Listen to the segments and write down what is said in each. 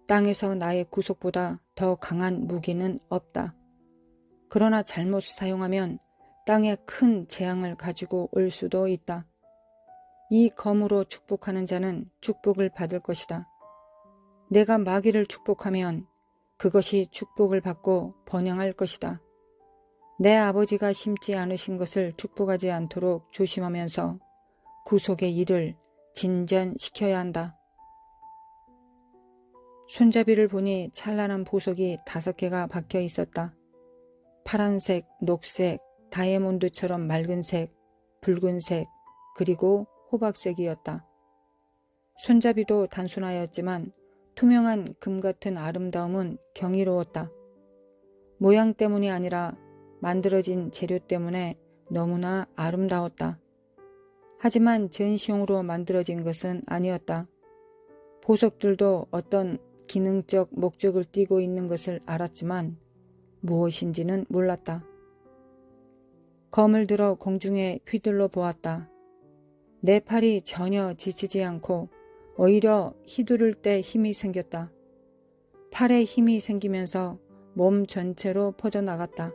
땅에서 나의 구속보다 더 강한 무기는 없다. 그러나 잘못 사용하면 땅에 큰 재앙을 가지고 올 수도 있다. 이 검으로 축복하는 자는 축복을 받을 것이다. 내가 마귀를 축복하면 그것이 축복을 받고 번영할 것이다. 내 아버지가 심지 않으신 것을 축복하지 않도록 조심하면서 구속의 일을 진전시켜야 한다. 손잡이를 보니 찬란한 보석이 5개가 박혀 있었다. 파란색, 녹색, 다이아몬드처럼 맑은색, 붉은색, 그리고 호박색이었다. 손잡이도 단순하였지만 투명한 금 같은 아름다움은 경이로웠다. 모양 때문이 아니라 만들어진 재료 때문에 너무나 아름다웠다. 하지만 전시용으로 만들어진 것은 아니었다. 보석들도 어떤 기능적 목적을 띠고 있는 것을 알았지만 무엇인지는 몰랐다. 검을 들어 공중에 휘둘러 보았다. 내 팔이 전혀 지치지 않고 오히려 휘두를 때 힘이 생겼다. 팔에 힘이 생기면서 몸 전체로 퍼져나갔다.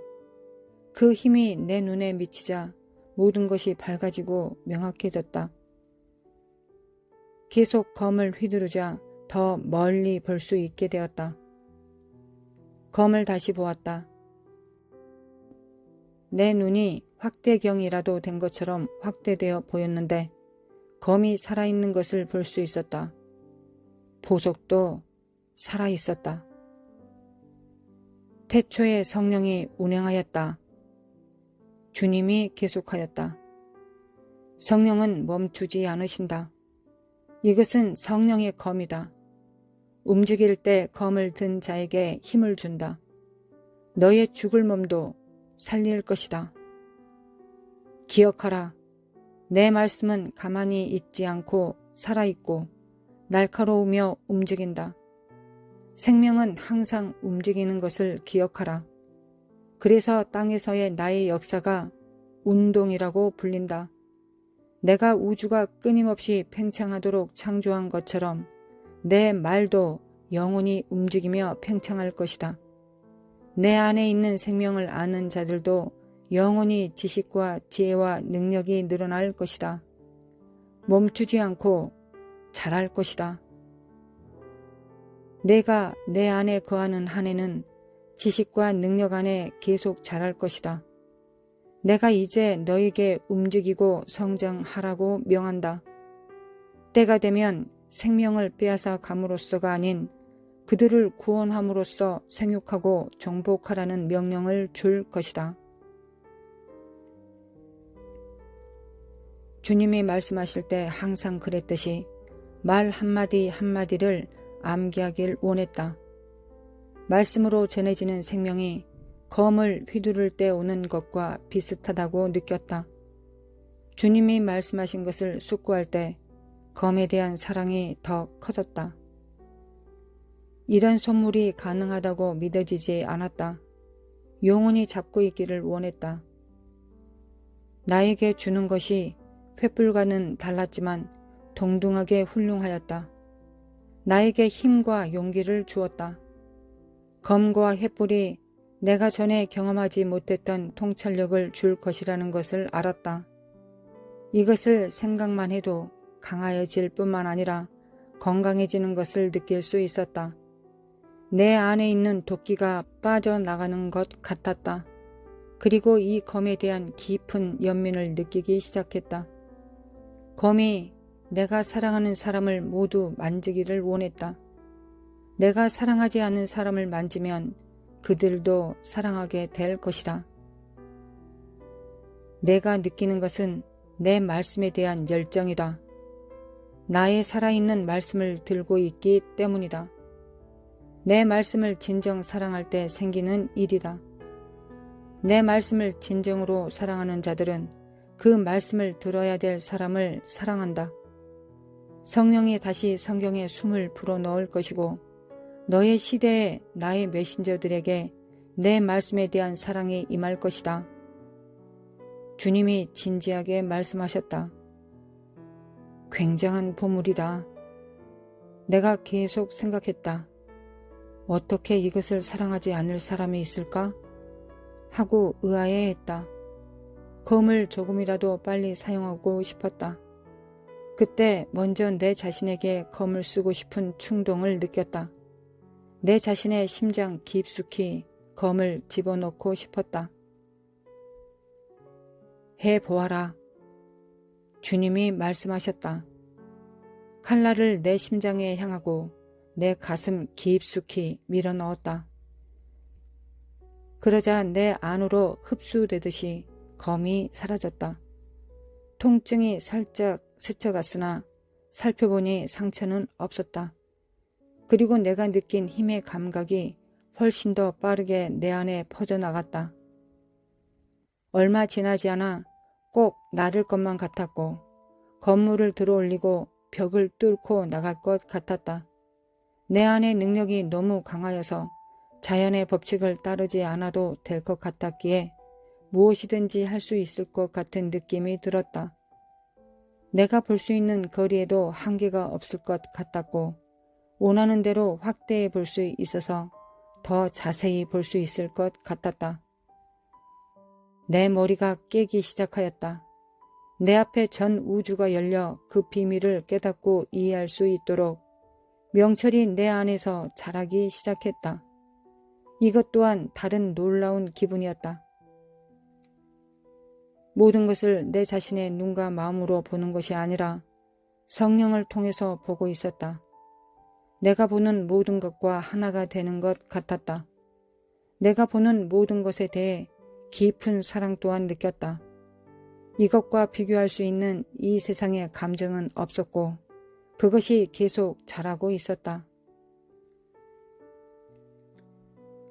그 힘이 내 눈에 미치자 모든 것이 밝아지고 명확해졌다. 계속 검을 휘두르자 더 멀리 볼 수 있게 되었다. 검을 다시 보았다. 내 눈이 확대경이라도 된 것처럼 확대되어 보였는데 검이 살아있는 것을 볼 수 있었다. 보석도 살아있었다. 태초에 성령이 운행하였다. 주님이 계속하였다. 성령은 멈추지 않으신다. 이것은 성령의 검이다. 움직일 때 검을 든 자에게 힘을 준다. 너의 죽을 몸도 살릴 것이다. 기억하라. 내 말씀은 가만히 있지 않고 살아있고 날카로우며 움직인다. 생명은 항상 움직이는 것을 기억하라. 그래서 땅에서의 나의 역사가 운동이라고 불린다. 내가 우주가 끊임없이 팽창하도록 창조한 것처럼 내 말도 영원히 움직이며 팽창할 것이다. 내 안에 있는 생명을 아는 자들도 영원히 지식과 지혜와 능력이 늘어날 것이다. 멈추지 않고 자랄 것이다. 내가 내 안에 거하는 한 해는 지식과 능력 안에 계속 자랄 것이다. 내가 이제 너에게 움직이고 성장하라고 명한다. 때가 되면 생명을 빼앗아 감으로써가 아닌 그들을 구원함으로써 생육하고 정복하라는 명령을 줄 것이다. 주님이 말씀하실 때 항상 그랬듯이 말 한마디 한마디를 암기하길 원했다. 말씀으로 전해지는 생명이 검을 휘두를 때 오는 것과 비슷하다고 느꼈다. 주님이 말씀하신 것을 숙고할 때 검에 대한 사랑이 더 커졌다. 이런 선물이 가능하다고 믿어지지 않았다. 영원히 잡고 있기를 원했다. 나에게 주는 것이 횃불과는 달랐지만 동등하게 훌륭하였다. 나에게 힘과 용기를 주었다. 검과 횃불이 내가 전에 경험하지 못했던 통찰력을 줄 것이라는 것을 알았다. 이것을 생각만 해도 강하여질 뿐만 아니라 건강해지는 것을 느낄 수 있었다. 내 안에 있는 도끼가 빠져나가는 것 같았다. 그리고 이 검에 대한 깊은 연민을 느끼기 시작했다. 검이 내가 사랑하는 사람을 모두 만지기를 원했다. 내가 사랑하지 않는 사람을 만지면 그들도 사랑하게 될 것이다. 내가 느끼는 것은 내 말씀에 대한 열정이다. 나의 살아있는 말씀을 들고 있기 때문이다. 내 말씀을 진정 사랑할 때 생기는 일이다. 내 말씀을 진정으로 사랑하는 자들은 그 말씀을 들어야 될 사람을 사랑한다. 성령이 다시 성경에 숨을 불어넣을 것이고 너의 시대에 나의 메신저들에게 내 말씀에 대한 사랑이 임할 것이다. 주님이 진지하게 말씀하셨다. 굉장한 보물이다. 내가 계속 생각했다. 어떻게 이것을 사랑하지 않을 사람이 있을까? 하고 의아해했다. 검을 조금이라도 빨리 사용하고 싶었다. 그때 먼저 내 자신에게 검을 쓰고 싶은 충동을 느꼈다. 내 자신의 심장 깊숙이 검을 집어넣고 싶었다. 해보아라. 주님이 말씀하셨다. 칼날을 내 심장에 향하고 내 가슴 깊숙이 밀어넣었다. 그러자 내 안으로 흡수되듯이 검이 사라졌다. 통증이 살짝 스쳐갔으나 살펴보니 상처는 없었다. 그리고 내가 느낀 힘의 감각이 훨씬 더 빠르게 내 안에 퍼져나갔다. 얼마 지나지 않아 꼭 나를 것만 같았고 건물을 들어올리고 벽을 뚫고 나갈 것 같았다. 내 안의 능력이 너무 강하여서 자연의 법칙을 따르지 않아도 될 것 같았기에 무엇이든지 할 수 있을 것 같은 느낌이 들었다. 내가 볼 수 있는 거리에도 한계가 없을 것 같았고 원하는 대로 확대해 볼 수 있어서 더 자세히 볼 수 있을 것 같았다. 내 머리가 깨기 시작하였다. 내 앞에 전 우주가 열려 그 비밀을 깨닫고 이해할 수 있도록 명철이 내 안에서 자라기 시작했다. 이것 또한 다른 놀라운 기분이었다. 모든 것을 내 자신의 눈과 마음으로 보는 것이 아니라 성령을 통해서 보고 있었다. 내가 보는 모든 것과 하나가 되는 것 같았다. 내가 보는 모든 것에 대해 깊은 사랑 또한 느꼈다. 이것과 비교할 수 있는 이 세상의 감정은 없었고 그것이 계속 자라고 있었다.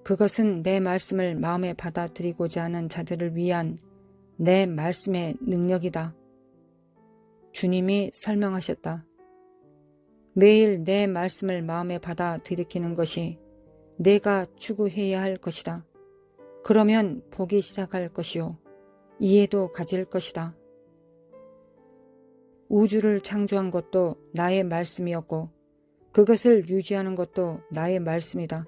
그것은 내 말씀을 마음에 받아들이고자 하는 자들을 위한 내 말씀의 능력이다. 주님이 설명하셨다. 매일 내 말씀을 마음에 받아들이키는 것이 내가 추구해야 할 것이다. 그러면 보기 시작할 것이요. 이해도 가질 것이다. 우주를 창조한 것도 나의 말씀이었고 그것을 유지하는 것도 나의 말씀이다.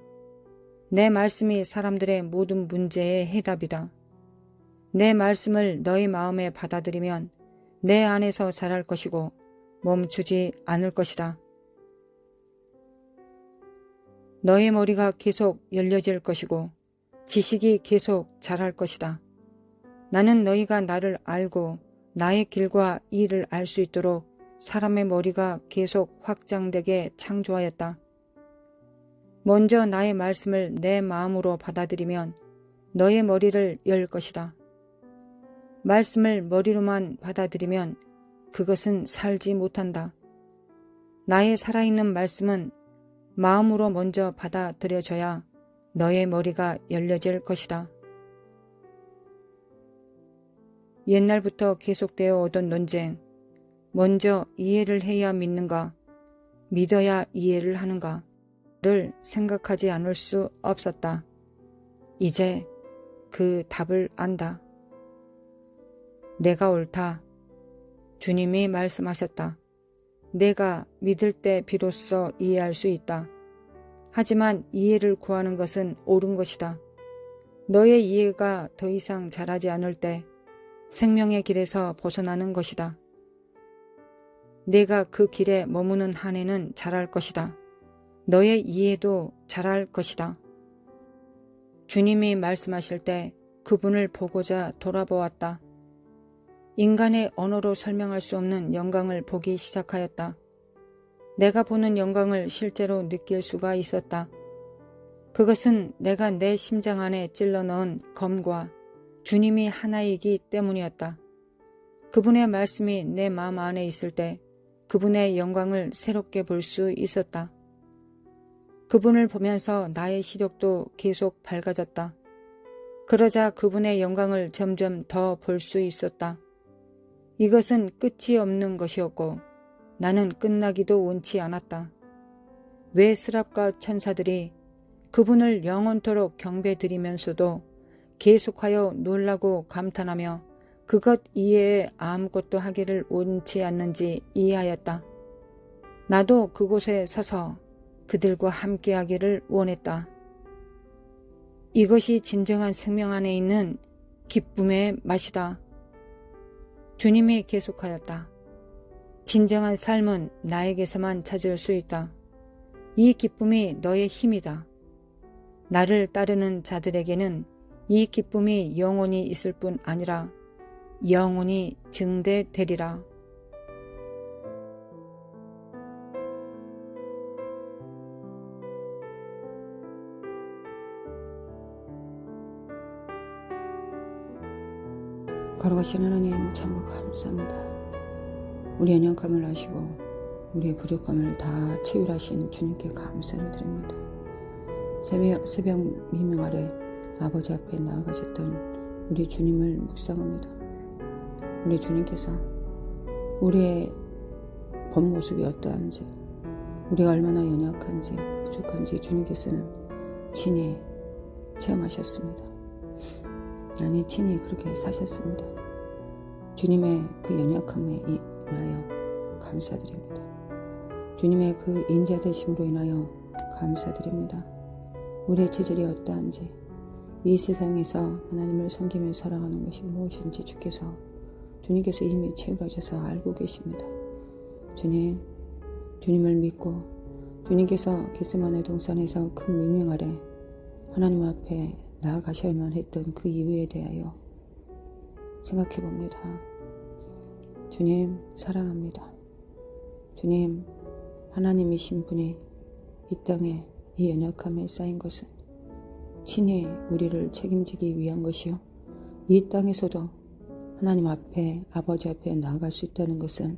내 말씀이 사람들의 모든 문제의 해답이다. 내 말씀을 너희 마음에 받아들이면 내 안에서 자랄 것이고 멈추지 않을 것이다. 너의 머리가 계속 열려질 것이고 지식이 계속 자랄 것이다. 나는 너희가 나를 알고 나의 길과 일을 알 수 있도록 사람의 머리가 계속 확장되게 창조하였다. 먼저 나의 말씀을 내 마음으로 받아들이면 너의 머리를 열 것이다. 말씀을 머리로만 받아들이면 그것은 살지 못한다. 나의 살아있는 말씀은 마음으로 먼저 받아들여져야 너의 머리가 열려질 것이다. 옛날부터 계속되어 오던 논쟁, 먼저 이해를 해야 믿는가, 믿어야 이해를 하는가를 생각하지 않을 수 없었다. 이제 그 답을 안다. 내가 옳다. 주님이 말씀하셨다. 내가 믿을 때 비로소 이해할 수 있다. 하지만 이해를 구하는 것은 옳은 것이다. 너의 이해가 더 이상 자라지 않을 때 생명의 길에서 벗어나는 것이다. 내가 그 길에 머무는 한에는 자랄 것이다. 너의 이해도 자랄 것이다. 주님이 말씀하실 때 그분을 보고자 돌아보았다. 인간의 언어로 설명할 수 없는 영광을 보기 시작하였다. 내가 보는 영광을 실제로 느낄 수가 있었다. 그것은 내가 내 심장 안에 찔러 넣은 검과 주님이 하나이기 때문이었다. 그분의 말씀이 내 마음 안에 있을 때 그분의 영광을 새롭게 볼 수 있었다. 그분을 보면서 나의 시력도 계속 밝아졌다. 그러자 그분의 영광을 점점 더 볼 수 있었다. 이것은 끝이 없는 것이었고 나는 끝나기도 원치 않았다. 왜 스랍과 천사들이 그분을 영원토록 경배드리면서도 계속하여 놀라고 감탄하며 그것 이외에 아무것도 하기를 원치 않는지 이해하였다. 나도 그곳에 서서 그들과 함께하기를 원했다. 이것이 진정한 생명 안에 있는 기쁨의 맛이다. 주님이 계속하였다. 진정한 삶은 나에게서만 찾을 수 있다. 이 기쁨이 너의 힘이다. 나를 따르는 자들에게는 이 기쁨이 영원히 있을 뿐 아니라 영원히 증대되리라. 걸어가신 하나님 참으로 감사합니다. 우리의 연약함을 아시고 우리의 부족함을 다 채울하신 주님께 감사를 드립니다. 새벽 미명 아래 아버지 앞에 나아가셨던 우리 주님을 묵상합니다. 우리 주님께서 우리의 본 모습이 어떠한지, 우리가 얼마나 연약한지 부족한지 주님께서는 친히 체험하셨습니다. 아니, 친히 그렇게 사셨습니다. 주님의 그 연약함에 인하여 감사드립니다. 주님의 그 인자되심으로 인하여 감사드립니다. 우리의 체질이 어떠한지, 이 세상에서 하나님을 섬기며 살아가는 것이 무엇인지 주님께서 이미 채울하셔서 알고 계십니다. 주님을 믿고 주님께서 겟세마네 동산에서 큰 명령 아래 하나님 앞에 나아가셔야만 했던 그 이유에 대하여 생각해 봅니다. 주님 사랑합니다. 주님, 하나님이신 분이 이 땅에 이 연약함에 쌓인 것은 친히 우리를 책임지기 위한 것이요, 이 땅에서도 하나님 앞에 아버지 앞에 나아갈 수 있다는 것은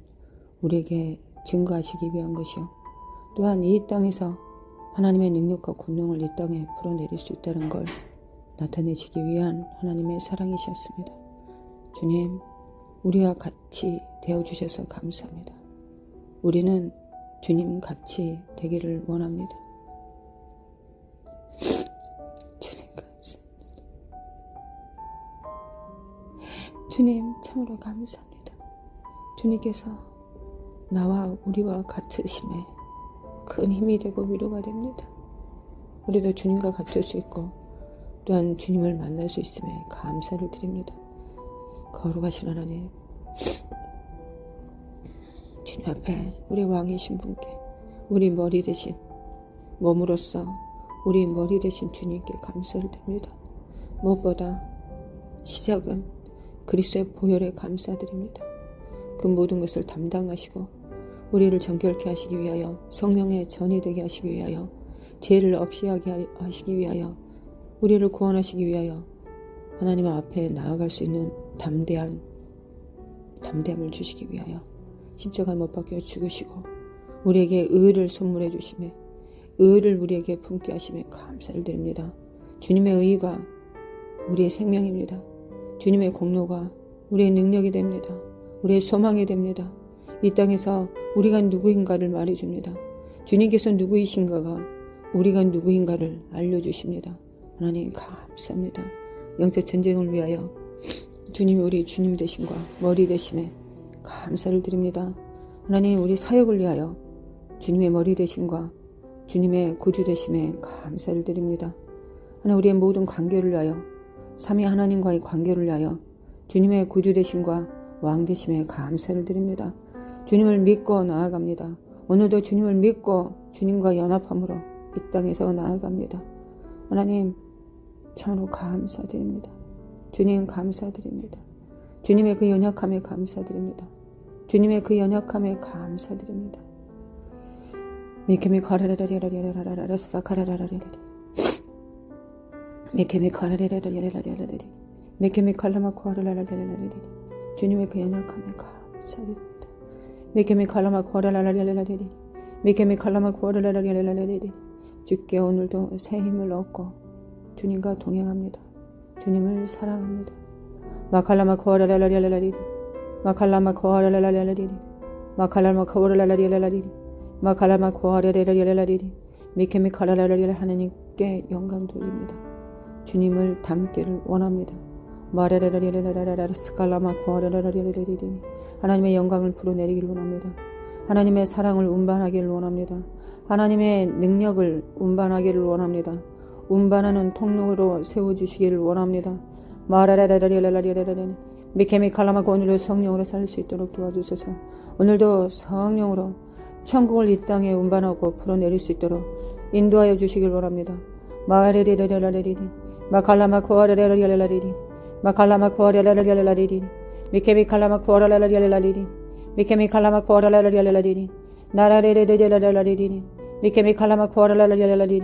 우리에게 증거하시기 위한 것이요, 또한 이 땅에서 하나님의 능력과 권능을 이 땅에 풀어내릴 수 있다는 걸 나타내시기 위한 하나님의 사랑이셨습니다. 주님, 우리와 같이 되어주셔서 감사합니다. 우리는 주님 같이 되기를 원합니다. 주님 감사합니다. 주님 참으로 감사합니다. 주님께서 나와 우리와 같으심에 큰 힘이 되고 위로가 됩니다. 우리도 주님과 같을 수 있고 또한 주님을 만날 수 있음에 감사를 드립니다. 거룩하신 하나님, 주님 앞에 우리 왕이신 분께, 우리 머리 대신 몸으로써 우리 머리 대신 주님께 감사를 드립니다. 무엇보다 시작은 그리스도의 보혈에 감사드립니다. 그 모든 것을 담당하시고 우리를 정결케 하시기 위하여, 성령의 전이 되게 하시기 위하여, 죄를 없이 하게 하시기 위하여, 우리를 구원하시기 위하여 하나님 앞에 나아갈 수 있는 담대함을 주시기 위하여 십자가에 못 박혀 죽으시고 우리에게 의를 선물해 주시며 의를 우리에게 품게 하시며 감사를 드립니다. 주님의 의가 우리의 생명입니다. 주님의 공로가 우리의 능력이 됩니다. 우리의 소망이 됩니다. 이 땅에서 우리가 누구인가를 말해줍니다. 주님께서 누구이신가가 우리가 누구인가를 알려주십니다. 하나님 감사합니다. 영적 전쟁을 위하여 주님이 우리 주님 되심과 머리 되심에 감사를 드립니다. 하나님, 우리 사역을 위하여 주님의 머리 되심과 주님의 구주 되심에 감사를 드립니다. 하나님, 우리의 모든 관계를 위하여, 삼위 하나님과의 관계를 위하여 주님의 구주 되심과 왕 되심에 감사를 드립니다. 주님을 믿고 나아갑니다. 오늘도 주님을 믿고 주님과 연합함으로 이 땅에서 나아갑니다. 하나님 참으로 감사드립니다. 주님 감사드립니다. 주님의 그 연약함에 감사드립니다. 주님의 그 연약함에 감사드립니다. 미케미 카라라라라라라라라 사카라라라라라 미케미 카라라라라라라라라 미케미 칼라마코라라라라라라 주님의 그 연약함에 감사드립니다. 미케미 칼라마코라라라라라라 미케미 칼라마코라라라라라라 주께 오늘도 새 힘을 얻고 주님과 동행합니다. 주님을 사랑합니다. 마칼라마코라라라라라라 마칼라마코라라라라라 마칼라마코라라라라라 마칼라마코라라라라라 미케미 칼라라라라 하나님께 영광 돌립니다. 주님을 닮기를 원합니다. 마라라라라라라라 스칼라마코라라라라라 하나님의 영광을 풀어내리기를 원합니다. 하나님의 사랑을 운반하기를 원합니다. 하나님의 능력을 운반하기를 원합니다. 운반하는 통로로 세워주시기를 원합니다. 미케미 칼라마고 오늘도 성령으로 살 수 있도록 도와주소서. 오늘도 성령으로 천국을 이 땅에 운반하고 풀어내릴 수 있도록 인도하여 주시길 원합니다. 마칼라마코아레레레레레레리 마칼라마코아레레레레레리 미케미 칼라마코아레레레레레리 미케미 칼라마코아레레레레레리 나라레레레레레레리 미케미 칼라마코아레레레레레리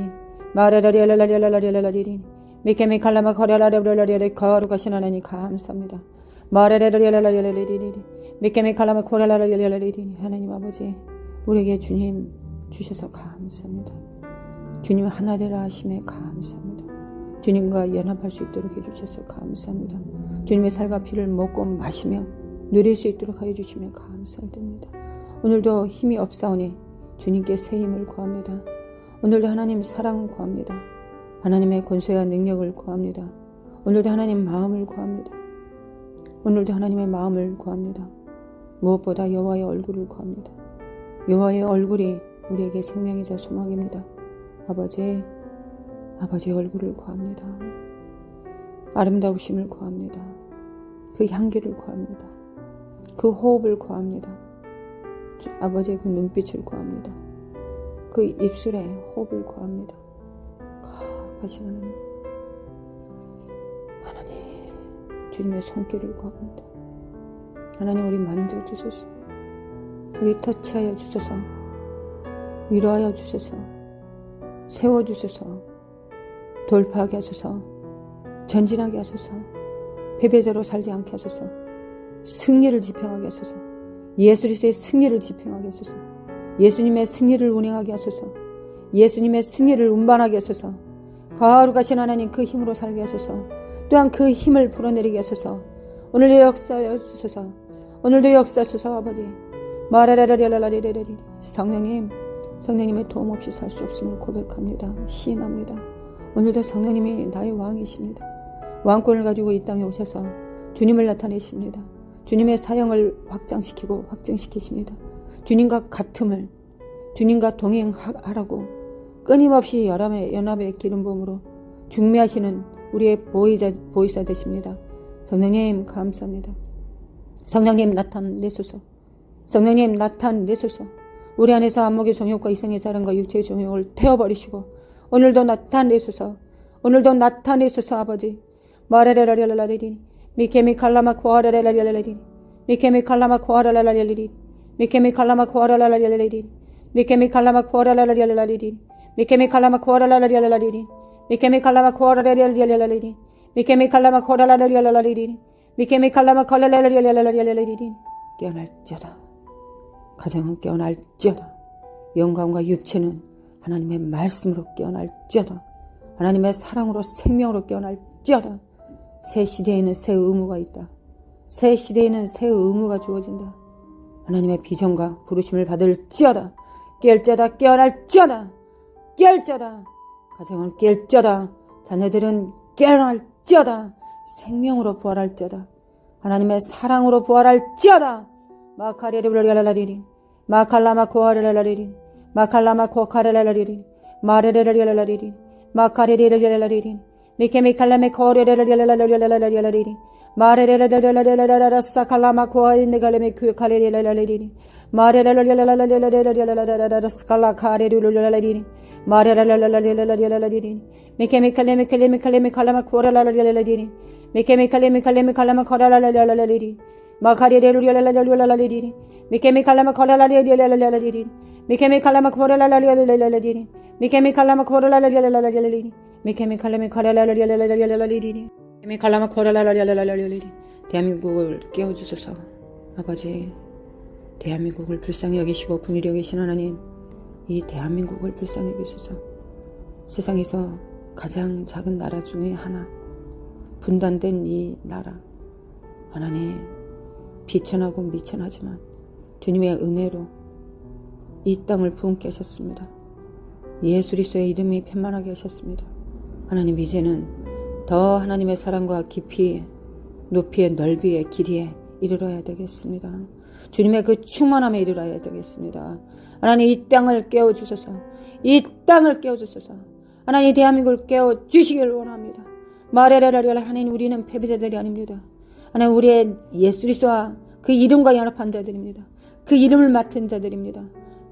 마레레레레레레레리 미케미 칼라마코아레레레레레레 거룩하신 하나님 감사합니다. 마레레레레레레레리 미케미 칼라마코아레레레레레리 하나님 아버지 우리에게 주님 주셔서 감사합니다. 주님 하나 되라 하심에 감사합니다. 주님과 연합할 수 있도록 해주셔서 감사합니다. 주님의 살과 피를 먹고 마시며 누릴 수 있도록 하여 주시면 감사드립니다. 오늘도 힘이 없사오니 주님께 새 힘을 구합니다. 오늘도 하나님 사랑 구합니다. 하나님의 권세와 능력을 구합니다. 오늘도 하나님 마음을 구합니다. 오늘도 하나님의 마음을 구합니다. 무엇보다 여호와의 얼굴을 구합니다. 여호와의 얼굴이 우리에게 생명이자 소망입니다. 아버지의 얼굴을 구합니다. 아름다우심을 구합니다. 그 향기를 구합니다. 그 호흡을 구합니다. 아버지의 그 눈빛을 구합니다. 그 입술의 호흡을 구합니다. 거룩하신 하나님 주님의 손길을 구합니다. 하나님 우리 만져주소서. 우리 터치하여 주소서. 위로하여 주소서. 세워주소서. 돌파하게 하소서. 전진하게 하소서. 패배자로 살지 않게 하소서. 승리를 지평하게 하소서. 예수 그리스도의 승리를 지평하게 하소서. 예수님의 승리를 운행하게 하소서. 예수님의 승리를 운반하게 하소서. 거룩하신 하나님 그 힘으로 살게 하소서. 또한 그 힘을 풀어내리게 하소서. 오늘도 역사하여 주소서. 오늘도 역사하소서. 아버지 마라라라라라라라라리 성령님의 도움 없이 살 수 없음을 고백합니다. 시인합니다. 오늘도 성령님이 나의 왕이십니다. 왕권을 가지고 이 땅에 오셔서 주님을 나타내십니다. 주님의 사형을 확장시키고 확증시키십니다. 주님과 같음을 주님과 동행하라고 끊임없이 연합의 기름 부음으로 중매하시는 우리의 보이사 되십니다. 성령님 감사합니다. 성령님 나타내소서. 성령님 나타내소서. 우리 안에서 안목의 정욕과 이성의 사랑과 육체의 정욕을 태워버리시고 오늘도 나타내소서. 오늘도 나타내소서. 아버지 마레레라리라리리 미케미 칼라마 코아레라리라리리 미케미 칼라마 코아레라리라리리 미케미 칼라마 코아레라리라리리 미케미 칼라마 코아레라리라리리 미케미 칼라마 코아레라리라리리 미케미 칼라마 코아레라리라리리 미케미 칼라마 코아레라리라리리 미케미 칼라마 코아레라리라리리 깨어날지어다. 가정은 깨어날지어다. 영광과 육체는 하나님의 말씀으로 깨어날지어다. 하나님의 사랑으로 생명으로 깨어날지어다. 새 시대에는 새 의무가 있다. 새 시대에는 새 의무가 주어진다. 하나님의 비전과 부르심을 받을지어다. 깰지어다. 깨어날지어다. 깰지어다. 가정은 깰지어다. 자녀들은 깨어날지어다. 생명으로 부활할지어다. 하나님의 사랑으로 부활할지어다. 마카레르르르르리리 마칼라마코아르르르리리 마칼라마코카르르르리리 마레르르르르리리 마카레르르르리리 미케미칼라메코르르르르르리리 마레르르르르르르사칼라마코아인데갈레메 쿠카레르르르리리 마레르르르르르르르스칼라카레르르르리리 마레르르르르르르리리 미케미칼레미칼레미칼레미칼라마코르르르르리리 미케미칼레미칼레미칼라마코르르르르리리 마카레르르르르르르리리 미케미칼라마코르르르르르리리 미케미칼라마코르르르르르리리 미케미칼라마코르르르르르리리 미케미칼라마코르르르르르리리 미케미칼라마코르르르르르리리 대한민국을 깨워주소서. 아버지 대한민국을 불쌍히 여기시고 긍휼히 여기신 하나님 이 대한민국을 불쌍히 여기소서. 세상에서 가장 작은 나라 중에 하나 분단된 이 나라 하나님 비천하고 미천하지만 주님의 은혜로 이 땅을 부흥케 하셨습니다. 예수 그리스도의 이름이 편만하게 하셨습니다. 하나님 이제는 더 하나님의 사랑과 깊이에 높이에 넓이에 길이에 이르러야 되겠습니다. 주님의 그 충만함에 이르러야 되겠습니다. 하나님 이 땅을 깨워주소서. 이 땅을 깨워주소서. 하나님 대한민국을 깨워주시길 원합니다. 마레라라라 하나님 우리는 패배자들이 아닙니다. 하나님 우리의 예수 그리스도와 그 이름과 연합한 자들입니다. 그 이름을 맡은 자들입니다.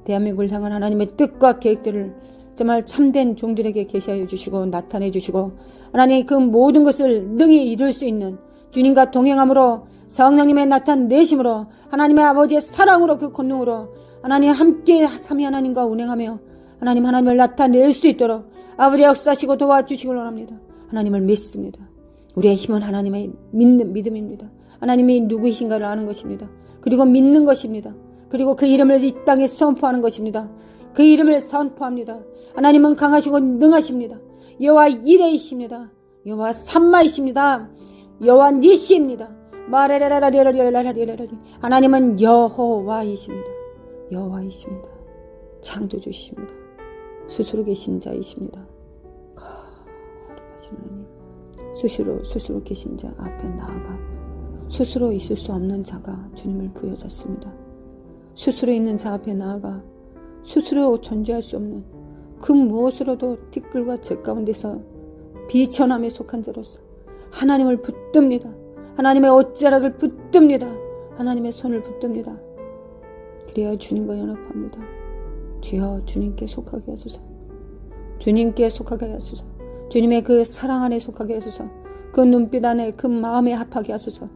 대한민국을 향한 하나님의 뜻과 계획들을 정말 참된 종들에게 계시하여 주시고 나타내 주시고 하나님 그 모든 것을 능히 이룰 수 있는 주님과 동행함으로 성령님의 나타내심으로 하나님의 아버지의 사랑으로 그 권능으로 하나님 함께 삼위 하나님과 운행하며 하나님을 나타낼 수 있도록 아버지 역사하시고 도와주시길 원합니다. 하나님을 믿습니다. 우리의 힘은 하나님의 믿는 믿음입니다. 하나님이 누구이신가를 아는 것입니다. 그리고 믿는 것입니다. 그리고 그 이름을 이 땅에 선포하는 것입니다. 그 이름을 선포합니다. 하나님은 강하시고 능하십니다. 여호와 이레이십니다. 여호와 삼마이십니다. 여호와 니시입니다. 하나님은 여호와이십니다. 여호와이십니다. 창조주이십니다. 스스로 계신 자이십니다. 거룩하신 하나님, 스스로 계신 자 앞에 나아가 스스로 있을 수 없는 자가 주님을 부여잡습니다. 스스로 있는 자 앞에 나아가 스스로 존재할 수 없는 그 무엇으로도 티끌과 적 가운데서 비천함에 속한 자로서 하나님을 붙듭니다. 하나님의 옷자락을 붙듭니다. 하나님의 손을 붙듭니다. 그래야 주님과 연합합니다. 주여 주님께 속하게 하소서. 주님께 속하게 하소서. 주님의 그 사랑 안에 속하게 하소서. 그 눈빛 안에 그 마음에 합하게 하소서.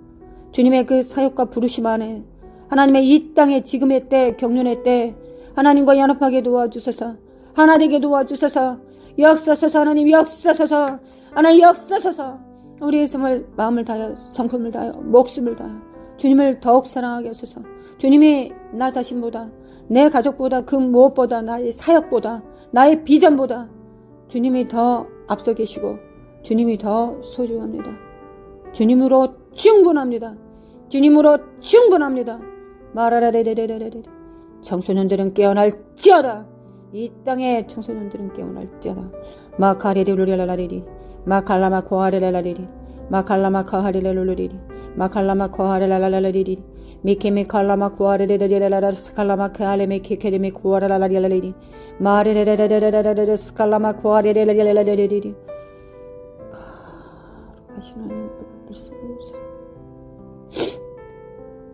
주님의 그 사역과 부르심 안에 하나님의 이 땅의 지금의 때 경륜의 때 하나님과 연합하게 도와주소서. 하나 되게 도와주소서. 역사소서. 하나님 역사소서. 하나님 역사소서. 우리의 삶을 마음을 다하여 성품을 다하여 목숨을 다하여 주님을 더욱 사랑하게 하소서. 주님이 나 자신보다 내 가족보다 그 무엇보다 나의 사역보다 나의 비전보다 주님이 더 앞서 계시고 주님이 더 소중합니다. 주님으로 충분합니다. 주님으로 충분합니다. 마라라레레레레레레 청소년들은 깨어날지어다. 이 땅의 청소년들은 깨어날지어다. 마카레리루리라라리리 마칼라마 코하레라라리리 마칼라마 카하레라루리리 마칼라마 코하레라라리리 미케미 칼라마 코하레레라라라 스칼라마 카레메 케케레메 코하레라라리리 마레레레레레레레레 스칼라마 코하레레라라리리 거룩하신 하나님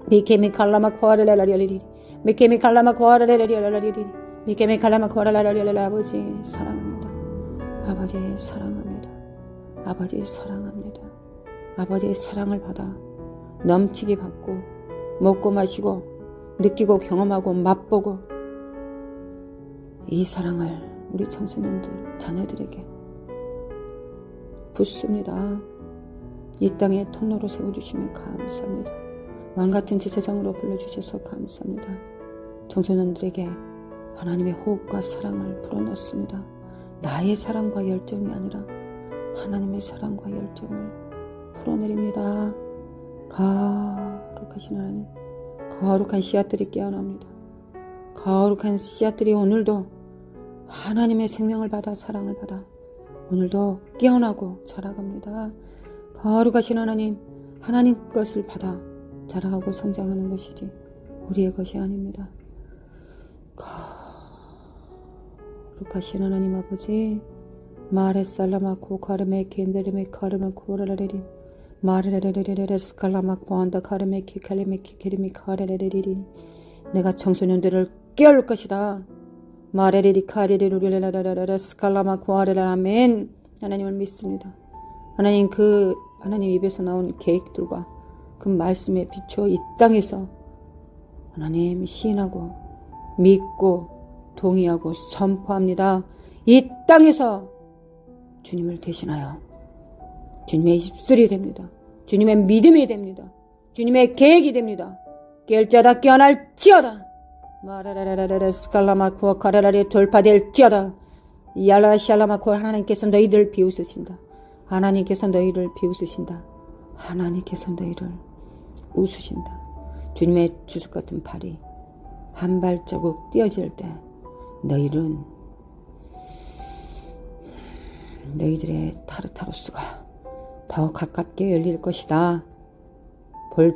미케미 칼라마 코하레라라리리 미케미 칼라마 코하레라라리리 미케미 칼라마 코하레라라리리 아버지 사랑합니다. 아버지 사랑합니다. 아버지 사랑합니다. 아버지의 사랑을 받아 넘치게 받고 먹고 마시고 느끼고 경험하고 맛보고 이 사랑을 우리 청소년들 자녀들에게 붓습니다. 이 땅에 통로로 세워주시면 감사합니다. 왕같은 제사장으로 불러주셔서 감사합니다. 청소년들에게 하나님의 호흡과 사랑을 불어넣습니다. 나의 사랑과 열정이 아니라 하나님의 사랑과 열정을 풀어내립니다. 거룩하신 하나님, 거룩한 씨앗들이 깨어납니다. 거룩한 씨앗들이 오늘도 하나님의 생명을 받아 사랑을 받아 오늘도 깨어나고 자라갑니다. 거룩하신 하나님, 하나님 것을 받아 자라가고 성장하는 것이지 우리의 것이 아닙니다. 거룩하신 하나님 아버지, 마레살라마코 카르메 켄데르메 카르메 코라라레리 마레레레레레레 스칼라마코 안다 카르메 키칼레메 키케르메 카레레레리 내가 청소년들을 깨울 것이다. 마레레리 카레레루레라라라라 스칼라마코 아레라멘 하나님을 믿습니다. 하나님 그 하나님 입에서 나온 계획들과 그 말씀에 비추어 이 땅에서 하나님 시인하고 믿고 동의하고 선포합니다. 이 땅에서 주님을 대신하여 주님의 입술이 됩니다. 주님의 믿음이 됩니다. 주님의 계획이 됩니다. 깰 자다 깨어날지어다. 마라라라라라 스칼라마코와 카라라리 돌파될지어다. 야라샤라마코 하나님께서 너희들 비웃으신다. 하나님께서 너희를 비웃으신다. 하나님께서 너희를 웃으신다. 주님의 주석 같은 발이 한 발자국 띄어질 때 너희들의 타르타로스가 더 가깝게 열릴 것이다. 볼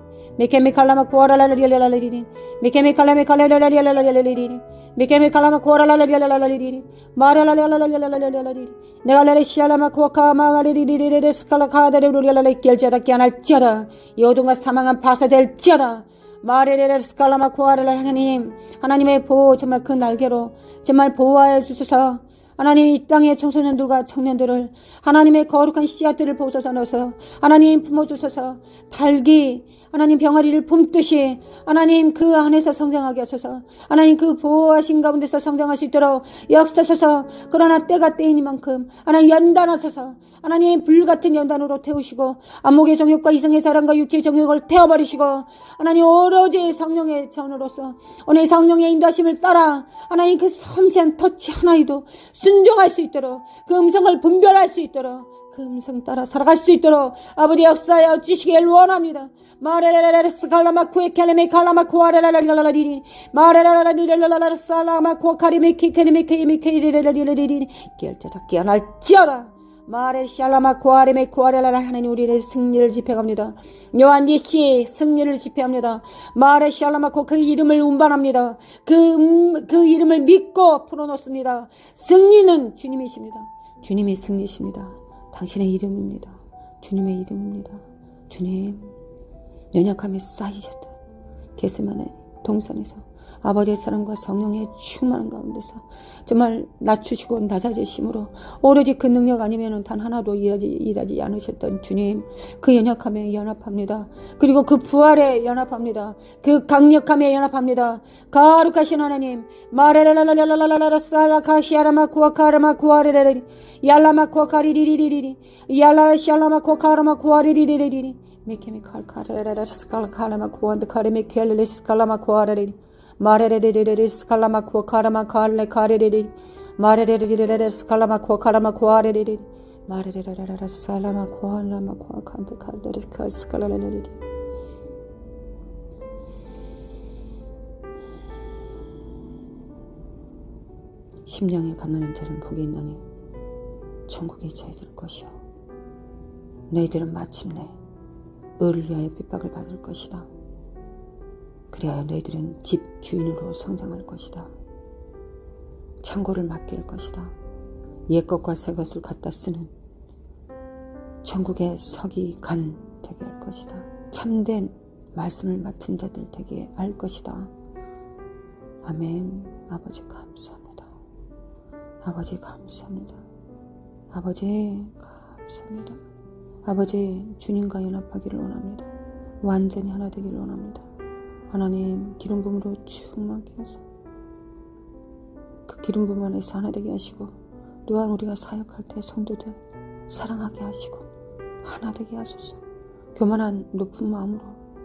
미케미칼라마 코아라라리라리리리 미케미칼라미칼라리라리라리리리 미케미칼라마 코아라라리라리라리리 마라라리라리라리라리리 내가 레시알라마 코아카마가리리리리 스칼라카다리루리라리 결자다 깨어날지어다 이 어둠과 사망한 파쇄될지어다 마레레레 스칼라마 코아라라 하나님의 보호 정말 그 날개로 정말 보호하여 주소서 하나님 이 땅의 청소년들과 청년들을 하나님의 거룩한 씨앗들을 보소서 넣어서 하나님 품어주소서. 닭이 하나님 병아리를 품듯이 하나님 그 안에서 성장하게 하소서. 하나님 그 보호하신 가운데서 성장할 수 있도록 역사소서. 그러나 때가 때이니만큼 하나님 연단하소서. 하나님 불같은 연단으로 태우시고 안목의 정욕과 이성의 사랑과 육체의 정욕을 태워버리시고 하나님 오로지 성령의 전으로서 오늘 성령의 인도하심을 따라 하나님 그 섬세한 터치 하나에도 순종할 수 있도록 그 음성을 분별할 수 있도록 그 음성 따라 살아갈 수 있도록 아버지 역사하여 주시길 원합니다. 마레라라라스 갈라마쿠에 캘레메 갈라마쿠아레라라라라리리 마레라라라리라라라 살라마쿠아 카리메키 카리메케이메케이레라리라리리 결자다 깨어날지어다. 마레 샬라마쿠아레메 쿠아레라라 하나님 우리의 승리를 집행합니다. 요한 예시 승리를 집행합니다. 마레 샬라마쿠 그 이름을 운반합니다. 그 이름을 믿고 풀어놓습니다. 승리는 주님이십니다. 주님이 승리십니다. 당신의 이름입니다. 주님의 이름입니다. 주님 연약함에 쌓이셨다. 겟세마네 동산에서 아버지의 사랑과 성령의 충만한 가운데서 정말 낮추시고 낮아지심으로 오로지 그 능력 아니면 단 하나도 일하지 않으셨던 주님 그 연약함에 연합합니다. 그리고 그 부활에 연합합니다. 그 강력함에 연합합니다. 거룩하신 하나님 마레라라라라라라라 살라카시아라마쿠아 카라마쿠아레레리 얄라마쿠아 카리리리리리 얄라라 샬라마쿠아 카라마쿠아리리리리리 메케미 칼카레라라 스칼카라마쿠아드 카레메켈레 스칼라마쿠아레리 마레레레레레 스칼라마쿠아 카라마칼레 카레레리 마레레레레레 스칼라마쿠아 카라마쿠아레레리 마레레레레레 살라마쿠아 라마쿠아 칸데 칼레 스칼라레레리 심령에 가난한 자는 복이 있나니 천국에 저희들 것이요 너희들은 마침내 의를 위하여 핍박을 받을 것이다. 그리하여 너희들은 집 주인으로 성장할 것이다. 창고를 맡길 것이다. 옛것과 새것을 갖다 쓰는 천국의 서기관 되게 할 것이다. 참된 말씀을 맡은 자들 되게 할 것이다. 아멘. 아버지 감사합니다. 아버지 감사합니다. 아버지 감사합니다. 아버지 주님과 연합하기를 원합니다. 완전히 하나 되기를 원합니다. 하나님 기름 부음으로 충만케 하사 그 기름 부음 안에서 하나 되게 하시고 또한 우리가 사역할 때 성도들 사랑하게 하시고 하나 되게 하소서. 교만한 높은 마음으로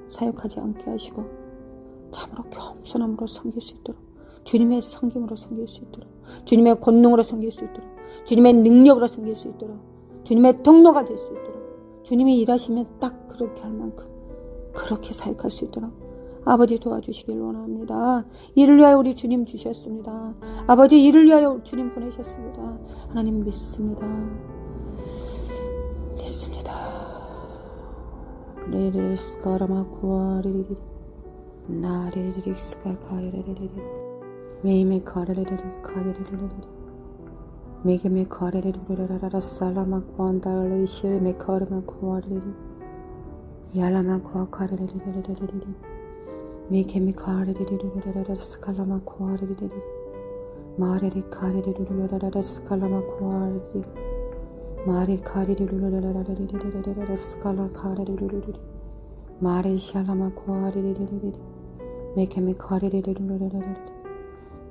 사역하지 않게 하시고 참으로 겸손함으로 섬길 수 있도록 주님의 섬김으로 섬길 수 있도록 주님의 권능으로 섬길 수 있도록 주님의 능력으로 섬길 수 있도록 주님의 통로가 될 수 있도록 주님이 일하시면 딱 그렇게 할 만큼 그렇게 사역할 수 있도록 아버지 도와주시길 원합니다. 이를 위하여 우리 주님 주셨습니다. 아버지 이를 위하여 주님 보내셨습니다. 하나님 믿습니다. 믿습니다. 레레 스카라마쿠아 리리리 나리리리 스카카리리리리 메이메 카레레리리 카레레리리 메게메 카레레리리라라 살라마쿠안달리 시레메 카르마쿠아리리 야라마쿠아 카레레리리리리리 메케미 카레리리리리라라 스칼라마쿠아리리리 마레리 카레리리리라라 스칼라마쿠아리리 마레 카레리리리라라리리리라라 스칼라 카레리리리리 마레 샬라마쿠아리리리리 메케미 카레리리리라라리리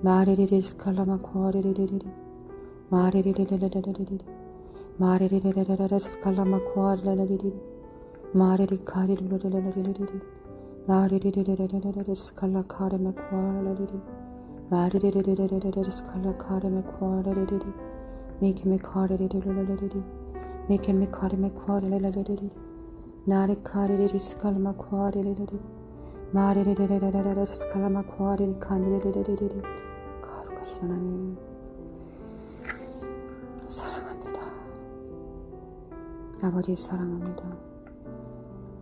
마레리리 스칼라마쿠아리리리리 마레리리리라라리리 마레리리라라라 스칼라마쿠아리리리리 마레리 카레리리리라라리리 마리리리리리리리 스칼라 카레메쿠아라리리 마리리리리리리 스칼라 카레메쿠아라리리 메케메 카레리리리리리 메케메 카레메쿠아라리리 나리 카레리리 스칼마쿠아리리리 마리리리리리리 스칼마쿠아리리 카니리리리리 거룩하신 하나님 사랑합니다. 아버지 사랑합니다.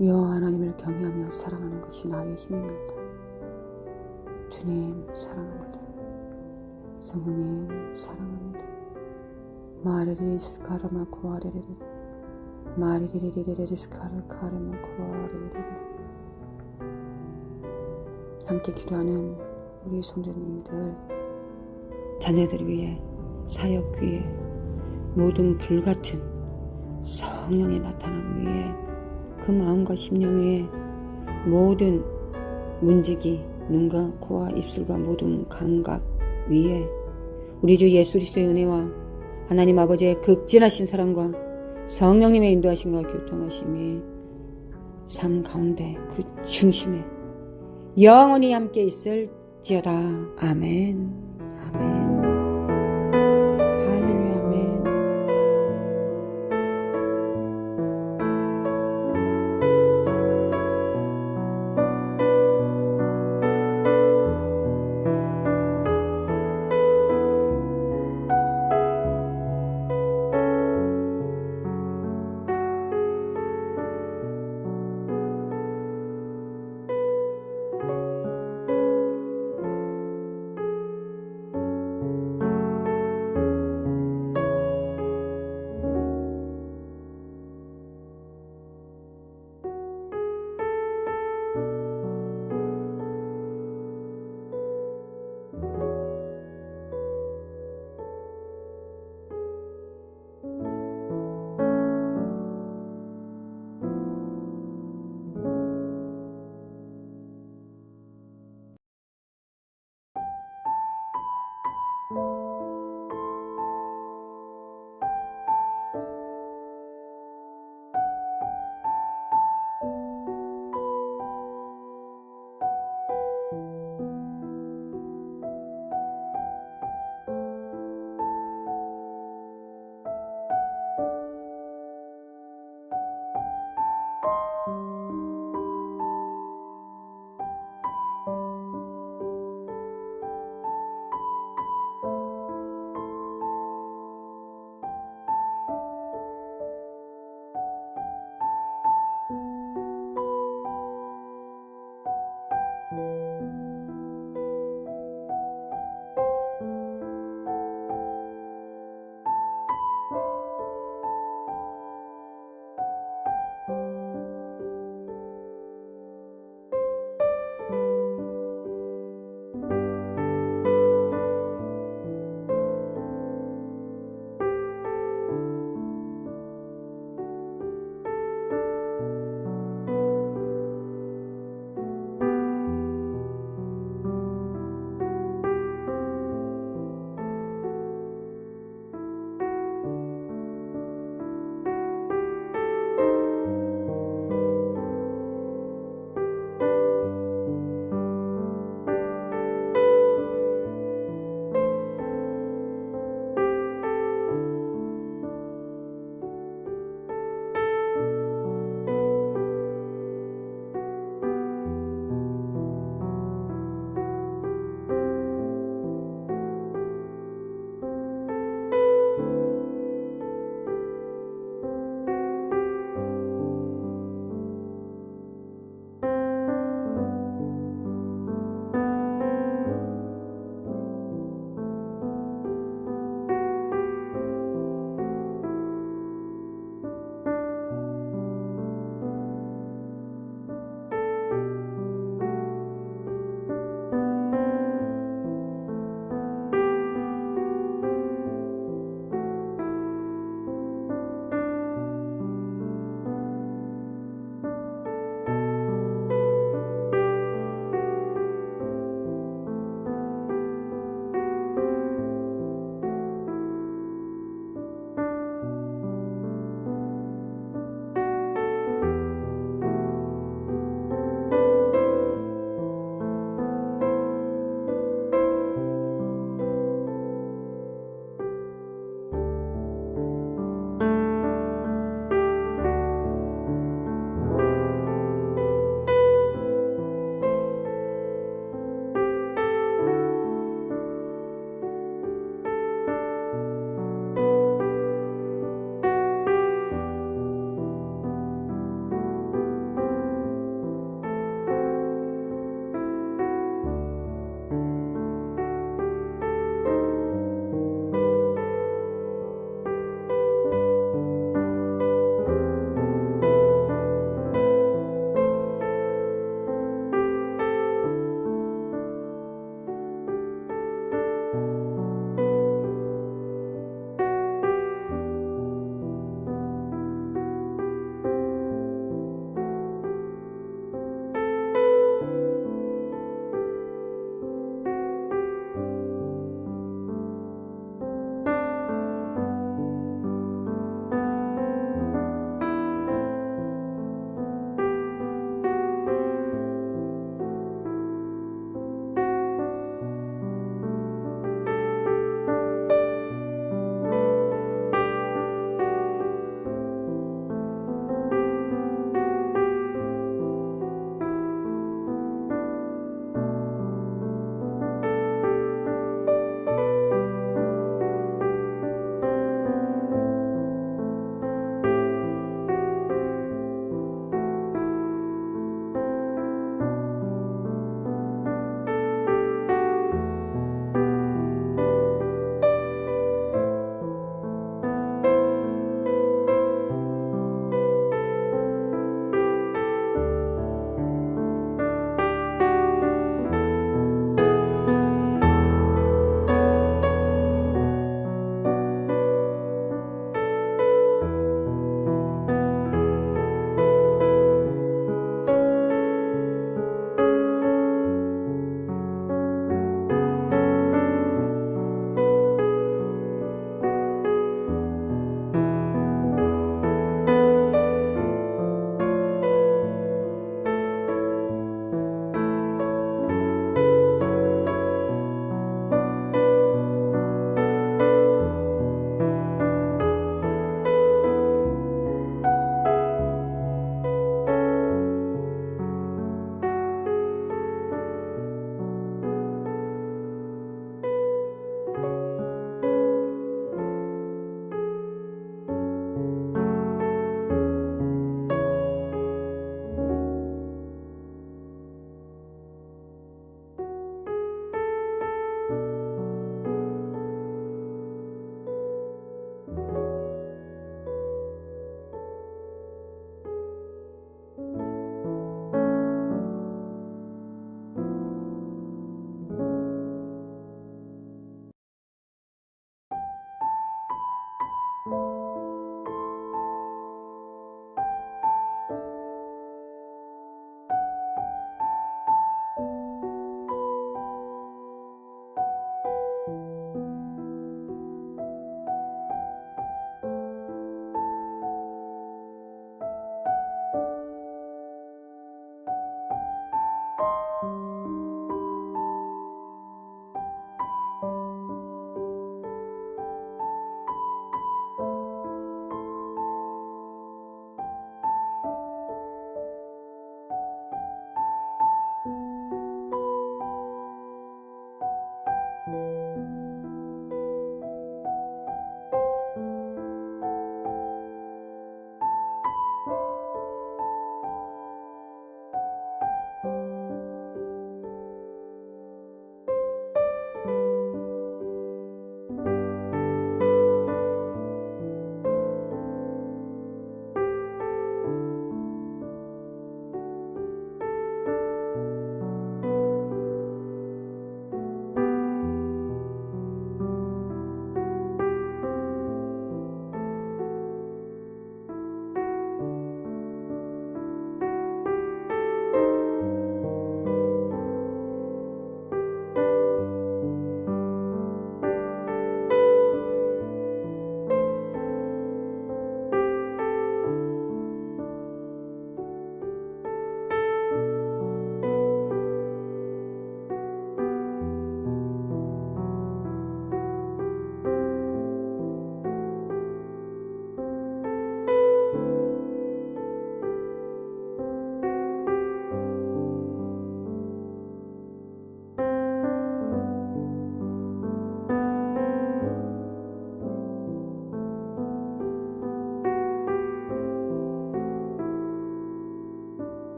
여호와 하나님을 경외하며 사랑하는 것이 나의 힘입니다. 주님 사랑합니다. 성령님 사랑합니다. 마리리 스카르마쿠아리리리 마리리리리리 스카르카르마쿠아리리리 함께 기도하는 우리 성도님들 자녀들 위해 사역 위에 모든 불같은 성령의 나타남 위에 그 마음과 심령 위에 모든 문지기 눈과 코와 입술과 모든 감각 위에 우리 주 예수 그리스도의 은혜와 하나님 아버지의 극진하신 사랑과 성령님의 인도하심과 교통하심이 삶 가운데 그 중심에 영원히 함께 있을지어다. 아멘. 아멘.